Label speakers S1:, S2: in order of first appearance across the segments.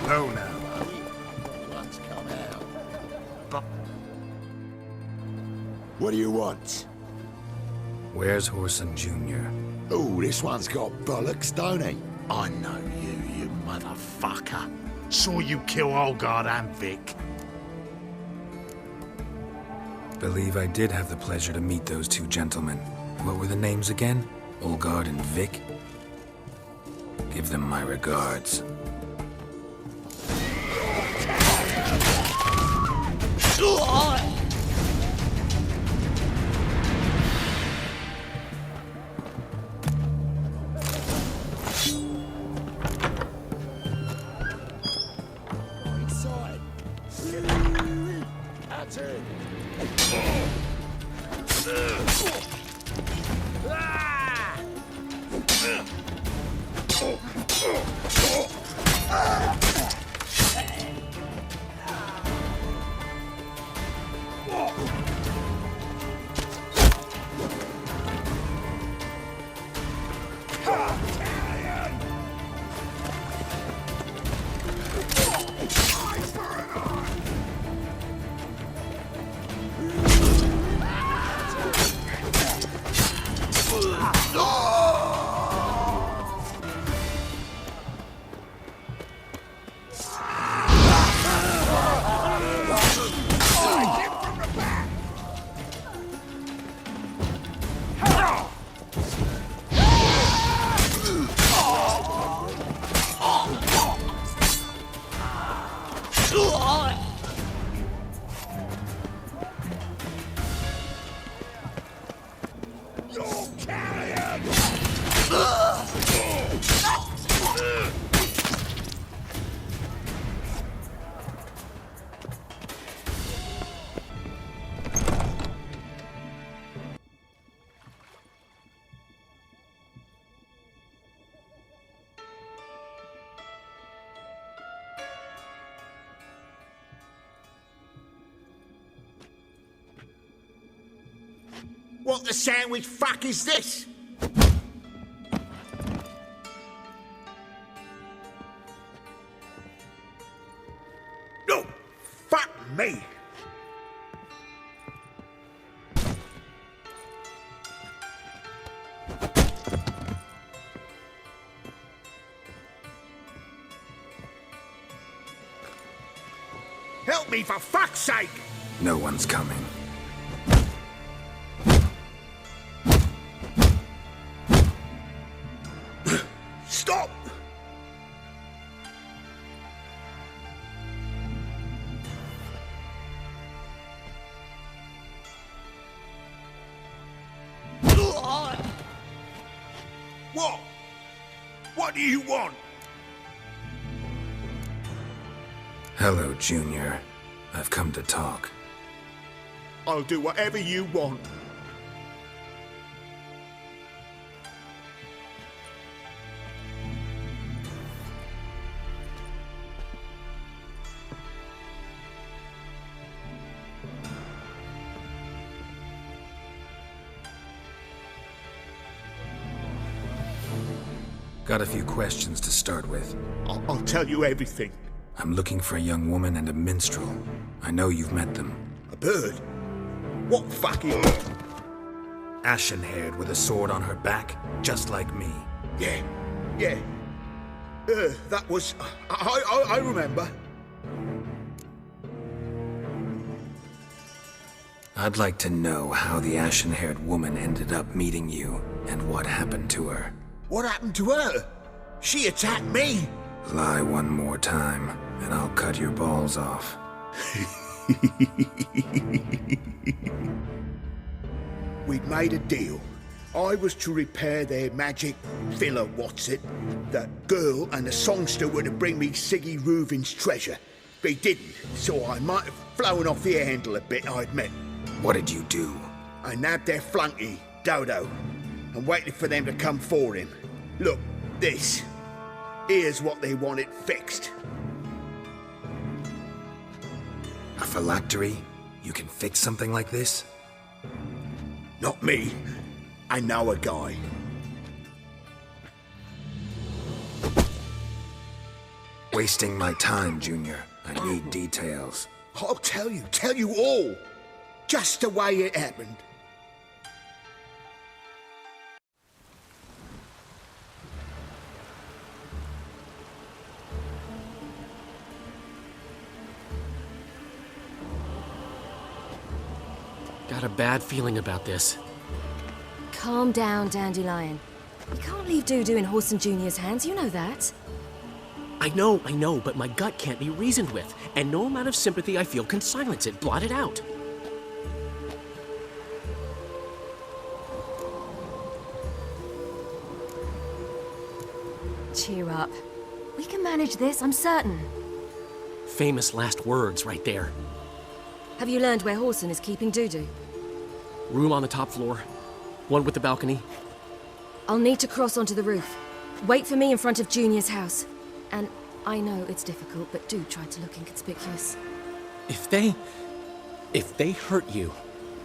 S1: Go now.
S2: Let's come out.
S3: What do you want?
S1: Where's Horson Jr.?
S3: Oh, this one's got bollocks, don't he?
S2: I know you motherfucker. Saw you kill Olgard and Vic.
S1: Believe I did have the pleasure to meet those two gentlemen. What were the names again? Olgard and Vic? Give them my regards.
S3: Inside. That's it.
S2: What the sandwich fuck is this? No! Fuck me! Help me for fuck's sake!
S1: No one's coming.
S2: Stop! What? What do you want?
S1: Hello, Junior. I've come to talk.
S2: I'll do whatever you want.
S1: Got a few questions to start with.
S2: I'll tell you everything.
S1: I'm looking for a young woman and a minstrel. I know you've met them.
S2: A bird? What fucking...
S1: Ashen-haired with a sword on her back, just like me.
S2: Yeah. That was... I remember.
S1: I'd like to know how the ashen-haired woman ended up meeting you, and what happened to her.
S2: What happened to her? She attacked me.
S1: Lie one more time, and I'll cut your balls off.
S2: We'd made a deal. I was to repair their magic villa, That girl and the songster were to bring me Siggy Reuven's treasure. They didn't, so I might have flown off the handle a bit, I admit.
S1: What did you do?
S2: I nabbed their flunky, Dodo, and waited for them to come for him. Look, this. Here's what they wanted fixed.
S1: A phylactery? You can fix something like this?
S2: Not me. I know a guy.
S1: wasting my time, Junior. I need details.
S2: I'll tell you all. Just the way it happened.
S4: Got a bad feeling about this.
S5: Calm down, Dandelion. We can't leave Dudu in Horson Jr.'s hands, you know that.
S4: I know, but my gut can't be reasoned with, and no amount of sympathy I feel can silence it, blot it out.
S5: Cheer up. We can manage this, I'm certain.
S4: Famous last words right there.
S5: Have you learned where Horson is keeping Dudu?
S4: Room on the top floor. One with the balcony.
S5: I'll need to cross onto the roof. Wait for me in front of Junior's house. And I know it's difficult, but do try to look inconspicuous.
S4: If they hurt you,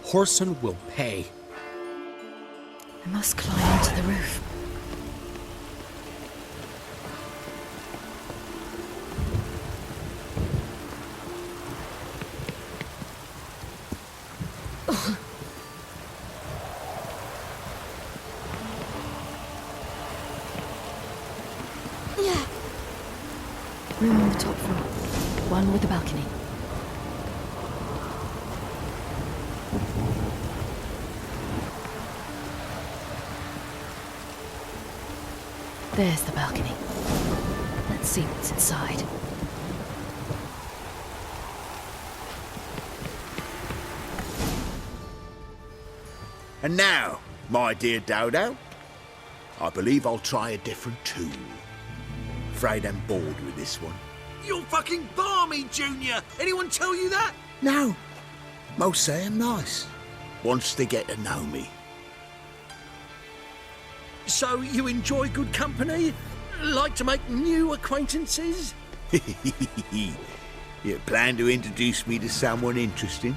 S4: Horson will pay.
S5: I must climb onto the roof. Room on the top floor. One with the balcony. There's the balcony. Let's see what's inside.
S2: And now, my dear Dodo, I believe I'll try a different tool. Afraid I'm bored with this one.
S6: You're fucking balmy, Junior! Anyone tell you that?
S2: No, most say I'm nice. Once they get to know me.
S6: So you enjoy good company? Like to make new acquaintances?
S2: You plan to introduce me to someone interesting?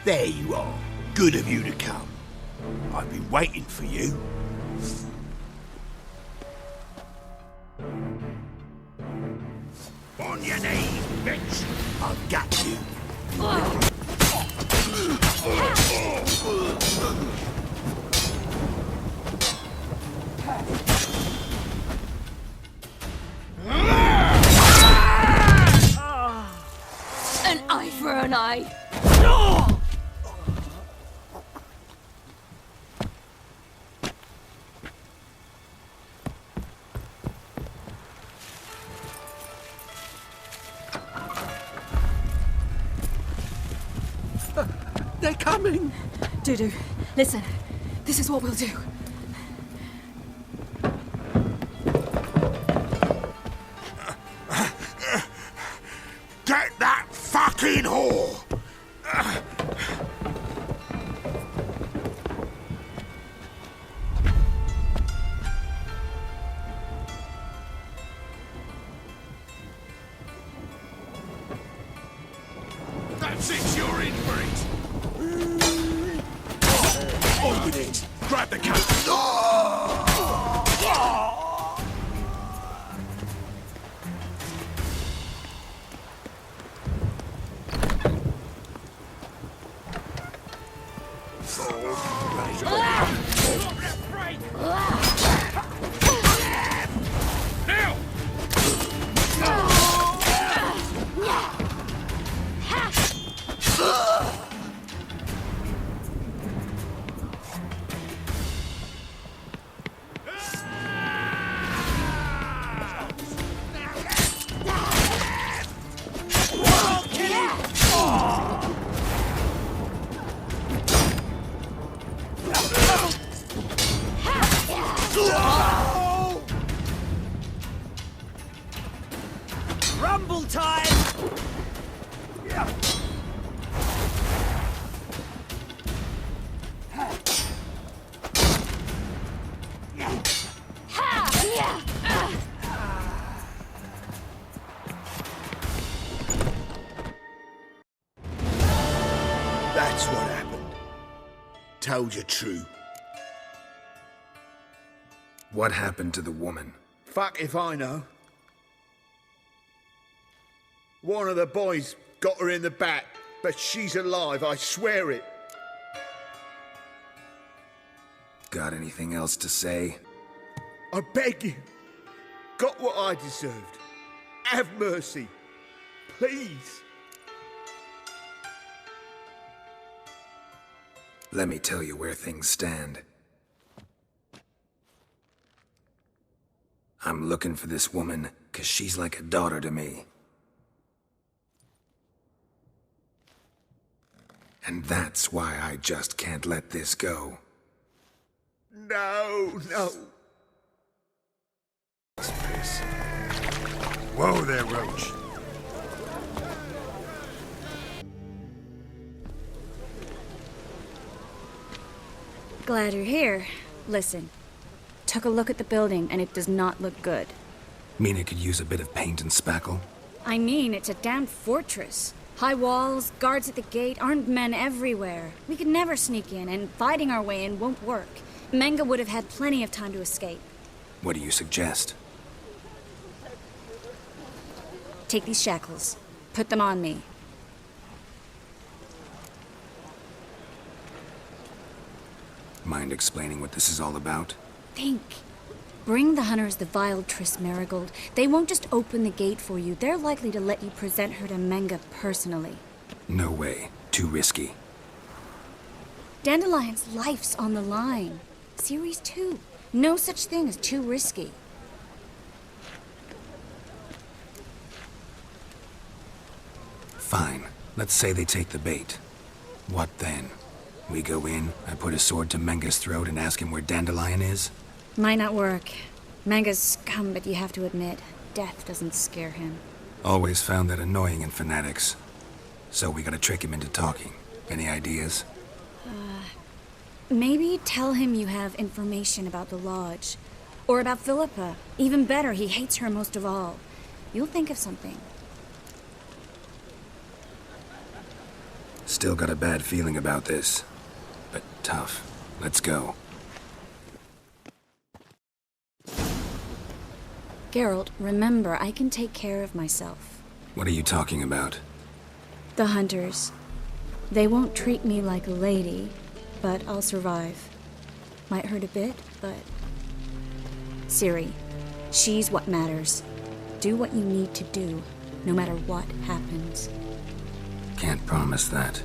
S2: There you are. Good of you to come. I've been waiting for you. On your knees, bitch! I've got you.
S5: An eye for an eye.
S6: They're coming!
S5: Dudu, listen. This is what we'll do.
S2: Get that fucking whore!
S6: That's it, you're in for it! On with it! Grab the coat! Now! Rumble time!
S2: That's what happened. Told you true.
S1: What happened to the woman?
S2: Fuck if I know. One of the boys got her in the back, but she's alive, I swear it.
S1: Got anything else to say?
S2: I beg you. Got what I deserved. Have mercy. Please.
S1: Let me tell you where things stand. I'm looking for this woman, 'cause she's like a daughter to me. And that's why I just can't let this go.
S2: No, no.
S1: Whoa there, Roach.
S7: Glad you're here. Listen, took a look at the building and it does not look good.
S1: Mean it could use a bit of paint and spackle?
S7: I mean, it's a damn fortress. High walls, guards at the gate, armed men everywhere. We could never sneak in, and fighting our way in won't work. Menga would have had plenty of time to escape.
S1: What do you suggest?
S7: Take these shackles. Put them on me.
S1: Mind explaining what this is all about?
S7: Think. Bring the hunters the vile Triss Marigold. They won't just open the gate for you. They're likely to let you present her to Menga personally.
S1: No way. Too risky.
S7: Dandelion's life's on the line. Series 2. No such thing as too risky.
S1: Fine. Let's say they take the bait. What then? We go in, I put a sword to Menga's throat and ask him where Dandelion is?
S7: Might not work. Menga's scum, but you have to admit, death doesn't scare him.
S1: Always found that annoying in fanatics. So we gotta trick him into talking. Any ideas?
S7: Maybe tell him you have information about the Lodge. Or about Philippa. Even better, he hates her most of all. You'll think of something.
S1: Still got a bad feeling about this. But tough. Let's go.
S7: Geralt, remember, I can take care of myself.
S1: What are you talking about?
S7: The hunters. They won't treat me like a lady, but I'll survive. Might hurt a bit, but... Ciri, she's what matters. Do what you need to do, no matter what happens.
S1: Can't promise that.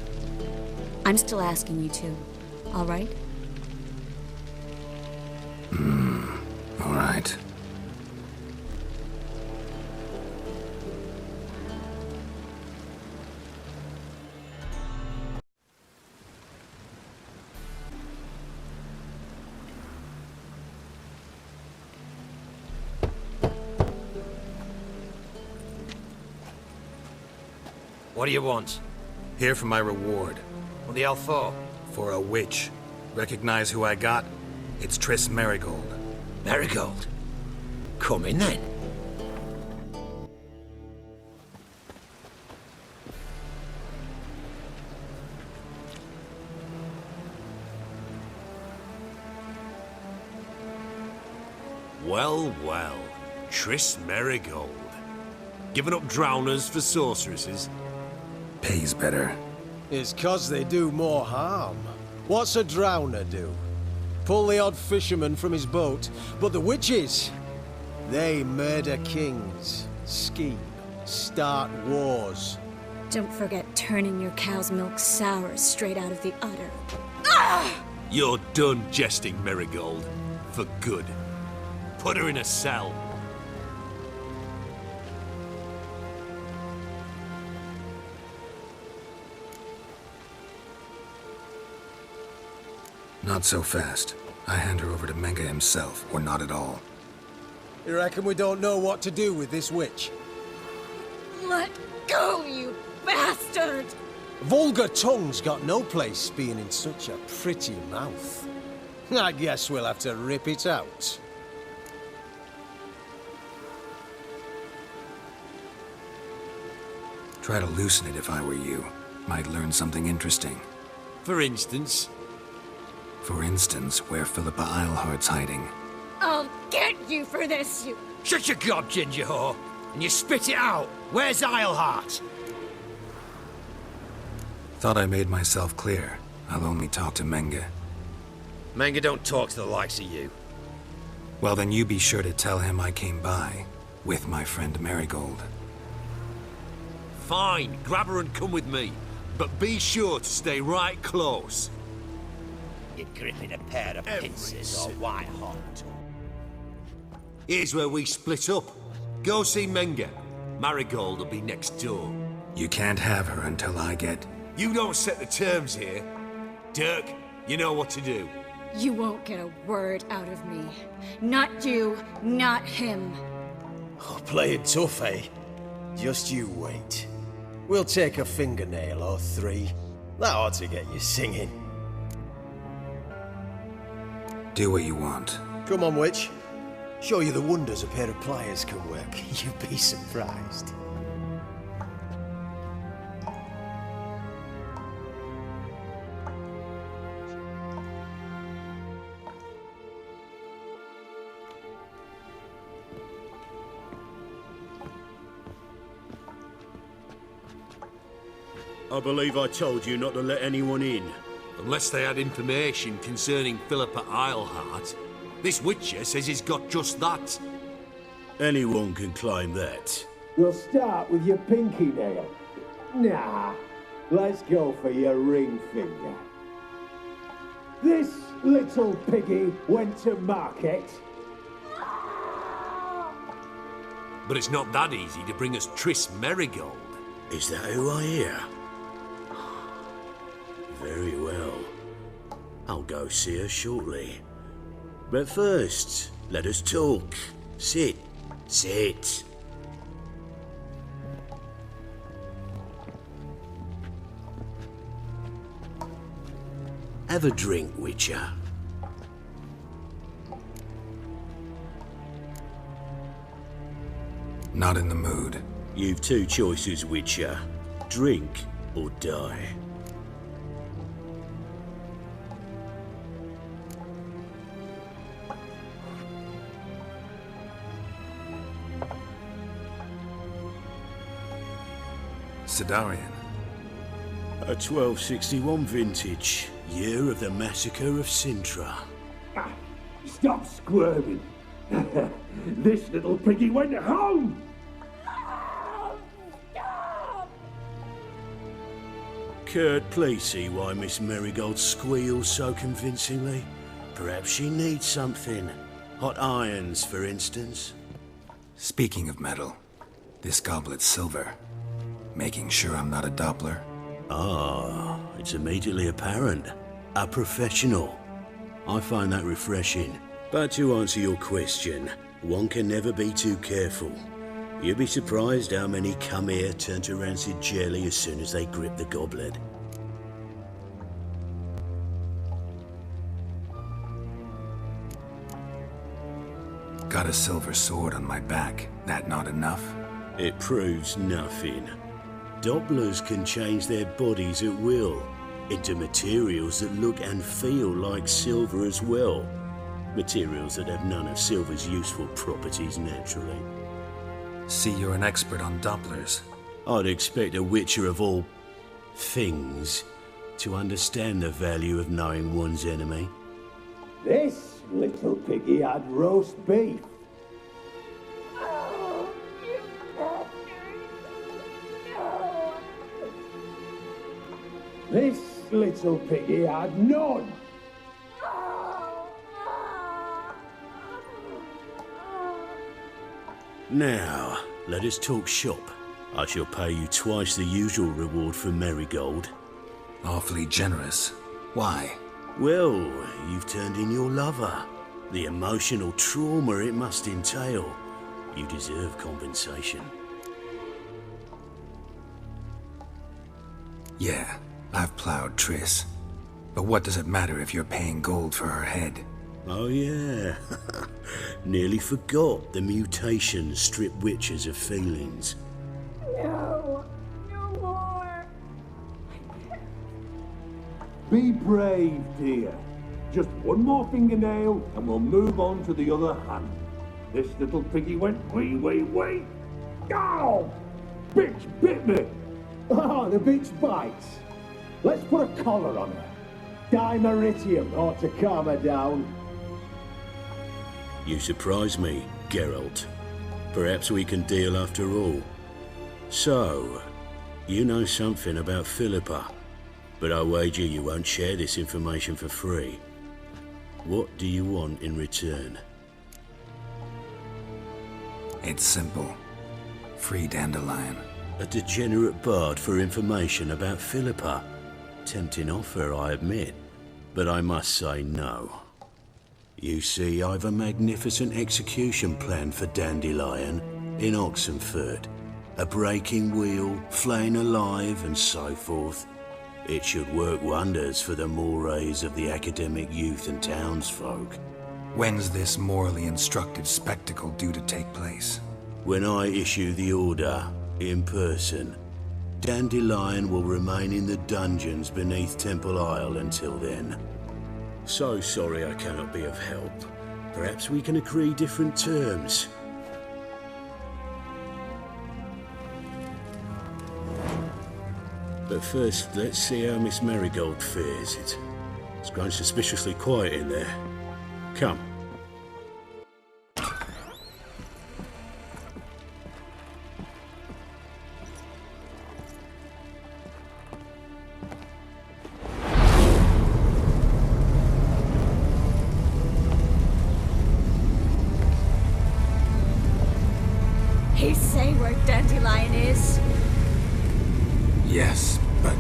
S7: I'm still asking you to, all right?
S1: All right.
S8: What do you want?
S1: Here for my reward.
S8: What the hell for?
S1: For a witch. Recognize who I got? It's Triss Marigold.
S8: Marigold. Come in then.
S9: Well, well. Triss Marigold. Giving up drowners for sorceresses?
S1: Pays better.
S10: It's 'cause they do more harm. What's a drowner do? Pull the odd fisherman from his boat, but the witches, they murder kings, scheme, start wars.
S7: Don't forget turning your cow's milk sour straight out of the udder.
S9: You're done jesting, Marigold. For good. Put her in a cell.
S1: Not so fast. I hand her over to Menga himself, or not at all.
S10: You reckon we don't know what to do with this witch?
S7: Let go, you bastard!
S10: Vulgar tongue's got no place being in such a pretty mouth. I guess we'll have to rip it out.
S1: Try to loosen it if I were you. Might learn something interesting.
S9: For instance?
S1: For instance, where Philippa Eilhart's hiding.
S7: I'll get you for this, you...
S8: Shut your gob, ginger whore, and you spit it out. Where's Ileheart?
S1: Thought I made myself clear. I'll only talk to Menga.
S8: Menga don't talk to the likes of you.
S1: Well, then you be sure to tell him I came by, with my friend Marigold.
S9: Fine, grab her and come with me. But be sure to stay right close.
S8: You're gripping a pair of pincers or white hot.
S9: Here's where we split up. Go see Menga. Marigold will be next door.
S1: You can't have her until I get...
S9: You don't set the terms here. Dirk, you know what to do.
S7: You won't get a word out of me. Not you, not him.
S10: Oh, play it tough, eh? Just you wait. We'll take a fingernail or three. That ought to get you singing.
S1: Do what you want.
S10: Come on, witch. Show you the wonders a pair of pliers can work. You'd be surprised.
S11: I believe I told you not to let anyone in.
S9: Unless they had information concerning Philippa Ileheart. This Witcher says he's got just that.
S11: Anyone can claim that.
S12: We'll start with your pinky nail. Nah, let's go for your ring finger. This little piggy went to market.
S9: But it's not that easy to bring us Triss Marigold.
S11: Is that who I hear? Very well. I'll go see her shortly. But first, let us talk. Sit. Sit. Have a drink, Witcher.
S1: Not in the mood.
S11: You've two choices, Witcher. Drink or die.
S1: Sidarian.
S11: A 1261 vintage, year of the massacre of Sintra.
S12: Ah, stop squirming. This little piggy went home.
S11: Kurt, please see why Miss Marigold squeals so convincingly. Perhaps she needs something. Hot irons, for instance.
S1: Speaking of metal, this goblet's silver. Making sure I'm not a Doppler.
S11: Ah, it's immediately apparent. A professional. I find that refreshing. But to answer your question, one can never be too careful. You'd be surprised how many come here turn to rancid jelly as soon as they grip the goblet.
S1: Got a silver sword on my back. That not enough?
S11: It proves nothing. Dopplers can change their bodies at will into materials that look and feel like silver as well. Materials that have none of silver's useful properties naturally.
S1: See, you're an expert on Dopplers.
S11: I'd expect a Witcher of all things to understand the value of knowing one's enemy.
S12: This little piggy had roast beef. This little piggy had none.
S11: Now, let us talk shop. I shall pay you twice the usual reward for Marigold.
S1: Awfully generous. Why?
S11: Well, you've turned in your lover. The emotional trauma it must entail. You deserve compensation.
S1: Yeah, I've plowed Triss. But what does it matter if you're paying gold for her head?
S11: Oh yeah. Nearly forgot the mutations strip witches of feelings.
S12: No, no more. Be brave, dear. Just one more fingernail, and we'll move on to the other hand. This little piggy went wee. Oh! Bitch bit me! Oh, the bitch bites. Let's put a collar on her. Dimeritium ought to calm her down.
S11: You surprise me, Geralt. Perhaps we can deal after all. So, you know something about Philippa, but I wager you won't share this information for free. What do you want in return?
S1: It's simple. Free Dandelion.
S11: A degenerate bard for information about Philippa. Tempting offer, I admit, but I must say no. You see, I've a magnificent execution plan for Dandelion in Oxenford. A breaking wheel, flaying alive, and so forth. It should work wonders for the mores of the academic youth and townsfolk.
S1: When's this morally instructive spectacle due to take place?
S11: When I issue the order, in person, Dandelion will remain in the dungeons beneath Temple Isle until then. So sorry I cannot be of help. Perhaps we can agree different terms. But first, let's see how Miss Marigold fares. It's grown suspiciously quiet in there. Come.
S7: He say where Dandelion is?
S1: Yes, but...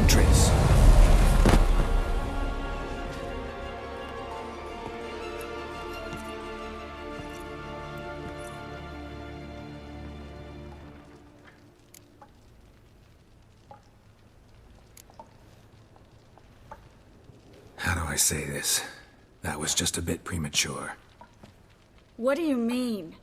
S1: Triss. How do I say this? That was just a bit premature.
S7: What do you mean?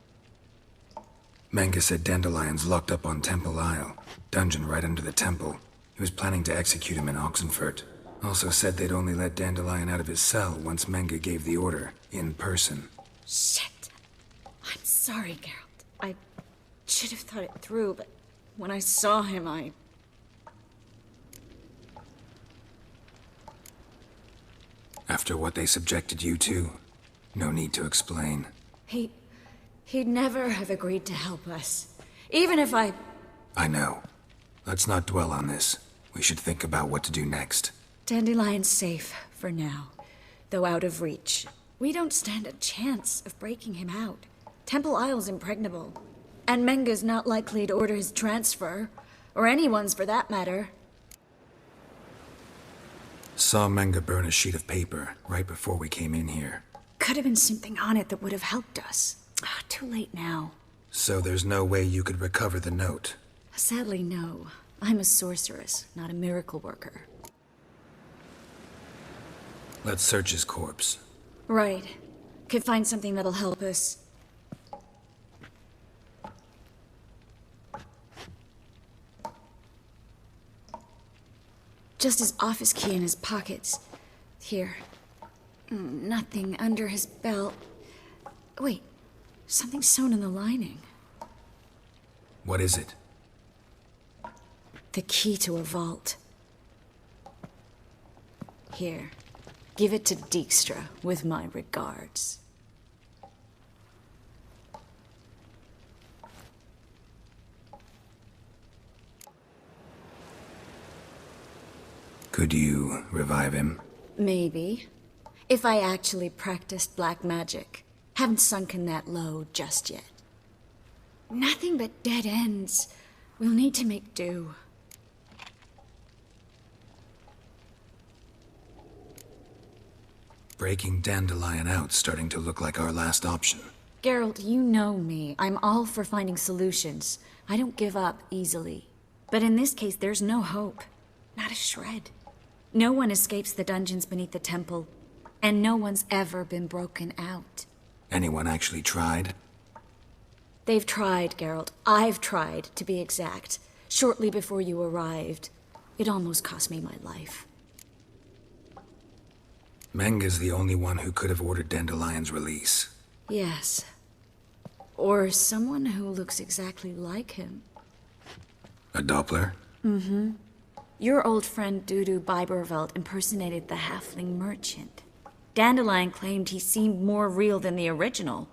S1: Menge said Dandelion's locked up on Temple Isle, dungeon right under the temple. He was planning to execute him in Oxenfurt. Also said they'd only let Dandelion out of his cell once Menge gave the order, in person.
S7: Shit. I'm sorry, Geralt. I should have thought it through, but when I saw him,
S1: After what they subjected you to, no need to explain.
S7: He'd never have agreed to help us. Even if I
S1: know. Let's not dwell on this. We should think about what to do next.
S7: Dandelion's safe for now, though out of reach. We don't stand a chance of breaking him out. Temple Isle's impregnable, and Menge's not likely to order his transfer, or anyone's for that matter.
S1: Saw Menge burn a sheet of paper right before we came in here.
S7: Could have been something on it that would have helped us. Too late now.
S1: So there's no way you could recover the note?
S7: Sadly, no. I'm a sorceress, not a miracle worker.
S1: Let's search his corpse.
S7: Right. Could find something that'll help us. Just his office key in his pockets. Here. Nothing under his belt. Wait. Something sewn in the lining.
S1: What is it?
S7: The key to a vault. Here. Give it to Dijkstra with my regards.
S1: Could you revive him?
S7: Maybe. If I actually practiced black magic. Haven't sunken that low just yet. Nothing but dead ends. We'll need to make do.
S1: Breaking Dandelion out's starting to look like our last option.
S7: Geralt, you know me. I'm all for finding solutions. I don't give up easily. But in this case, there's no hope. Not a shred. No one escapes the dungeons beneath the temple. And no one's ever been broken out.
S1: Anyone actually tried?
S7: They've tried, Geralt. I've tried, to be exact. Shortly before you arrived. It almost cost me my life.
S1: Menga's the only one who could have ordered Dandelion's release.
S7: Yes. Or someone who looks exactly like him.
S1: A Doppler?
S7: Mm-hmm. Your old friend Dudu Biberveld impersonated the halfling merchant. Dandelion claimed he seemed more real than the original.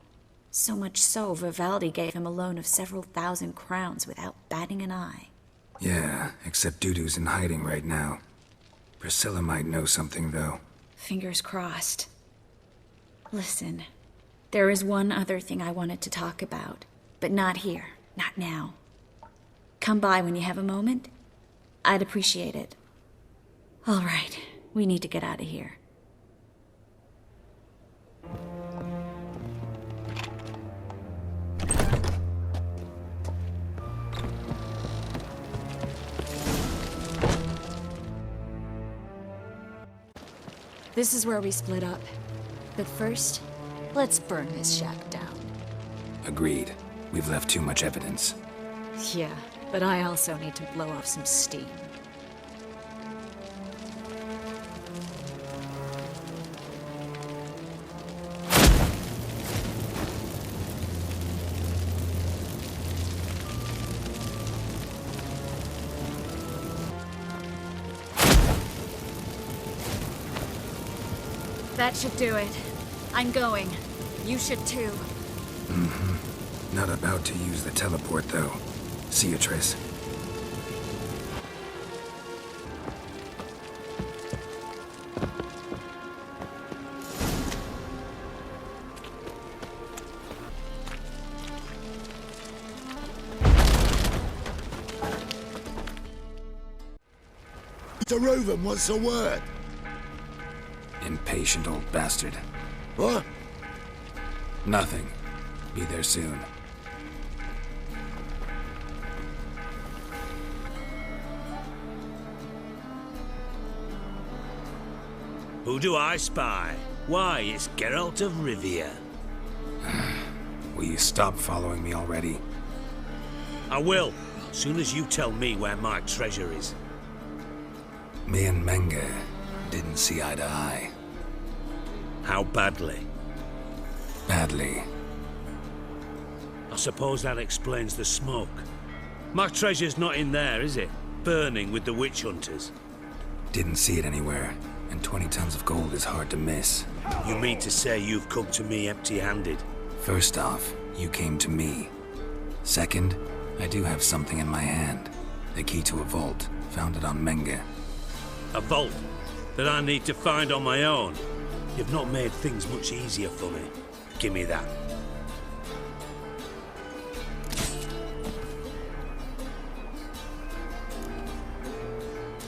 S7: So much so, Vivaldi gave him a loan of several thousand crowns without batting an eye.
S1: Yeah, except Dudu's in hiding right now. Priscilla might know something, though.
S7: Fingers crossed. Listen, there is one other thing I wanted to talk about, but not here, not now. Come by when you have a moment. I'd appreciate it. All right, we need to get out of here. This is where we split up. But first, let's burn this shack down.
S1: Agreed. We've left too much evidence.
S7: Yeah, but I also need to blow off some steam. That should do it. I'm going. You should too.
S1: Mm-hmm. Not about to use the teleport, though. See you, Triss.
S3: To Reuven, what's the word?
S1: Impatient old bastard.
S3: What?
S1: Nothing. Be there soon.
S9: Who do I spy? Why, it's Geralt of Rivia.
S1: Will you stop following me already?
S9: I will, soon as you tell me where my treasure is.
S1: Me and Menge didn't see eye to eye.
S9: How badly?
S1: Badly.
S9: I suppose that explains the smoke. My treasure's not in there, is it? Burning with the witch hunters.
S1: Didn't see it anywhere, and 20 tons of gold is hard to miss.
S9: You mean to say you've come to me empty-handed?
S1: First off, you came to me. Second, I do have something in my hand. The key to a vault, found it on Menge.
S9: A vault that I need to find on my own? You've not made things much easier for me. Give me that.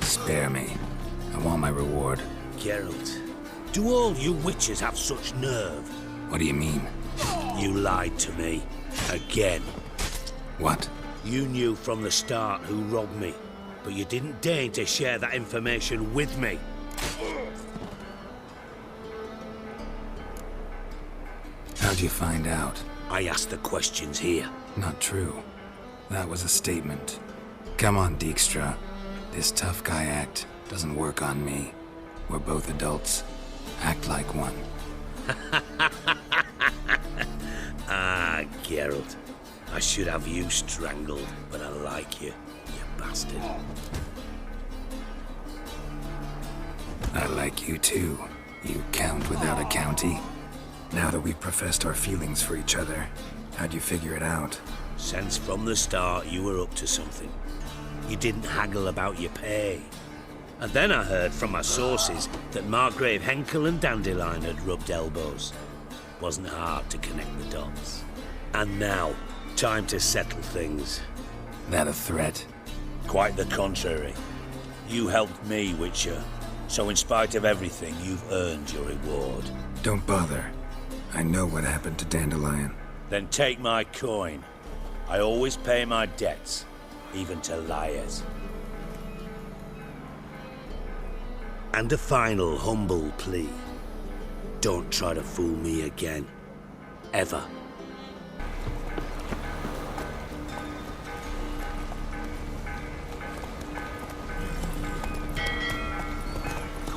S1: Spare me. I want my reward.
S9: Geralt, do all you witches have such nerve?
S1: What do you mean?
S9: You lied to me. Again.
S1: What?
S9: You knew from the start who robbed me, but you didn't deign to share that information with me.
S1: How'd you find out?
S9: I asked the questions here.
S1: Not true. That was a statement. Come on, Dijkstra. This tough guy act doesn't work on me. We're both adults. Act like one.
S9: Ah, Geralt. I should have you strangled, but I like you, you bastard.
S1: I like you too, you count without a county. Now that we've professed our feelings for each other, how'd you figure it out?
S9: Since from the start you were up to something. You didn't haggle about your pay. And then I heard from my sources that Margrave Henkel and Dandelion had rubbed elbows. Wasn't hard to connect the dots. And now, time to settle things.
S1: That a threat?
S9: Quite the contrary. You helped me, Witcher. So in spite of everything, you've earned your reward.
S1: Don't bother. I know what happened to Dandelion.
S9: Then take my coin. I always pay my debts, even to liars. And a final humble plea. Don't try to fool me again. Ever.